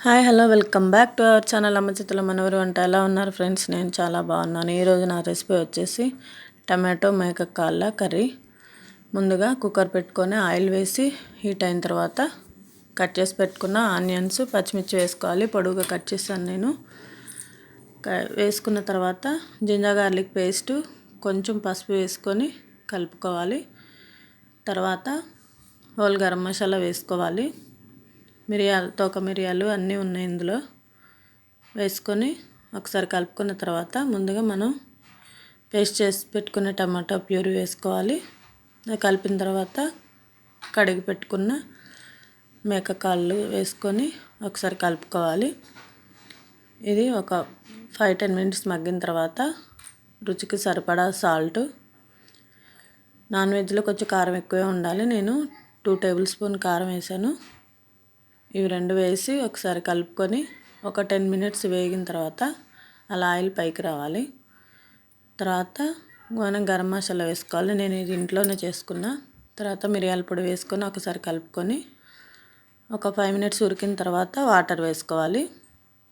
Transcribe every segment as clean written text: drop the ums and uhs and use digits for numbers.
Hi hello welcome back to our channel అమ్మ చేతుల మనవరు వంట. ఎలా ఉన్నారు ఫ్రెండ్స్? నేను చాలా బాగున్నాను. ఈరోజు నా రెసిపీ వచ్చేసి టమాటో మేక కాళ్ళ కర్రీ. ముందుగా కుక్కర్ పెట్టుకొని ఆయిల్ వేసి హీట్ అయిన తర్వాత కట్ చేసి పెట్టుకున్న ఆనియన్స్ పచ్చిమిర్చి వేసుకోవాలి. పొడుగుగా కట్ చేశాను నేను. వేసుకున్న తర్వాత జింజర్ గార్లిక్ పేస్టు కొంచెం పసుపు వేసుకొని కలుపుకోవాలి. తర్వాత హోల్ గరం మసాలా వేసుకోవాలి. తోక మిరియాలు అన్నీ ఉన్నాయి ఇందులో. వేసుకొని ఒకసారి కలుపుకున్న తర్వాత ముందుగా మనం పేస్ట్ చేసి పెట్టుకున్న టమాటా ప్యూరీ వేసుకోవాలి. కలిపిన తర్వాత కడిగి పెట్టుకున్న మేక కాళ్ళు వేసుకొని ఒకసారి కలుపుకోవాలి. ఇది ఒక 5-10 మినిట్స్ మగ్గిన తర్వాత రుచికి సరిపడా సాల్ట్. నాన్ వెజ్లో కొంచెం కారం ఎక్కువే ఉండాలి. నేను 2 టేబుల్ స్పూన్ కారం వేసాను. ఇవి రెండు వేసి ఒకసారి కలుపుకొని ఒక 10 మినిట్స్ వేగిన తర్వాత అలా ఆయిల్ పైకి రావాలి. తర్వాత మనం గరం మసాలా వేసుకోవాలి. నేను ఇది ఇంట్లోనే చేసుకున్నా. తర్వాత మిరియాల పొడి వేసుకొని ఒకసారి కలుపుకొని ఒక 5 మినిట్స్ ఉడికిన తర్వాత వాటర్ వేసుకోవాలి.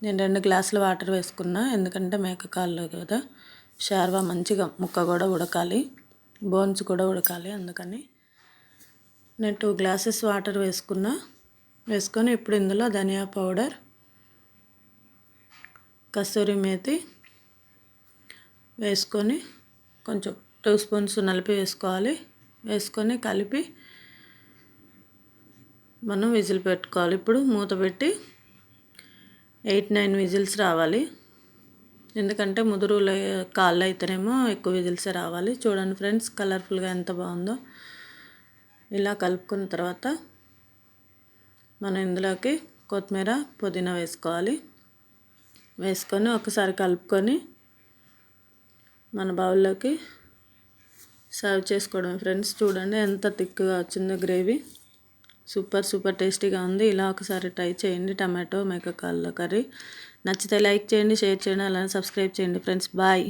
నేను 2 గ్లాసుల వాటర్ వేసుకున్నా. ఎందుకంటే మేక కాళ్ళు కదా, షార్వా మంచిగా ముక్క కూడా ఉడకాలి, బోన్స్ కూడా ఉడకాలి. అందుకని నేను 2 గ్లాసెస్ వాటర్ వేసుకొని ఇప్పుడు ఇందులో ధనియా పౌడర్, కస్తూరి మేతి వేసుకొని కొంచెం 2 స్పూన్స్ నలిపి వేసుకోవాలి. వేసుకొని కలిపి మనం విజిల్ పెట్టుకోవాలి. ఇప్పుడు మూత పెట్టి 8-9 విజిల్స్ రావాలి. ఎందుకంటే ముదురు కాళ్ళు అయితేనేమో ఎక్కువ విజిల్సే రావాలి. చూడండి ఫ్రెండ్స్, కలర్ఫుల్గా ఎంత బాగుందో. ఇలా కలుపుకున్న తర్వాత మనం ఇందులోకి కొత్తిమీర, పుదీనా వేసుకోవాలి. వేసుకొని ఒకసారి కలుపుకొని మన బౌల్లోకి సర్వ్ చేసుకోవడం ఫ్రెండ్స్. చూడండి ఎంత థిక్గా వచ్చిందో గ్రేవీ. సూపర్ టేస్టీగా ఉంది. ఇలా ఒకసారి ట్రై చేయండి టమాటో మేక కాళ్ళ కర్రీ. నచ్చితే లైక్ చేయండి, షేర్ చేయండి, అలానే సబ్స్క్రైబ్ చేయండి ఫ్రెండ్స్. బాయ్.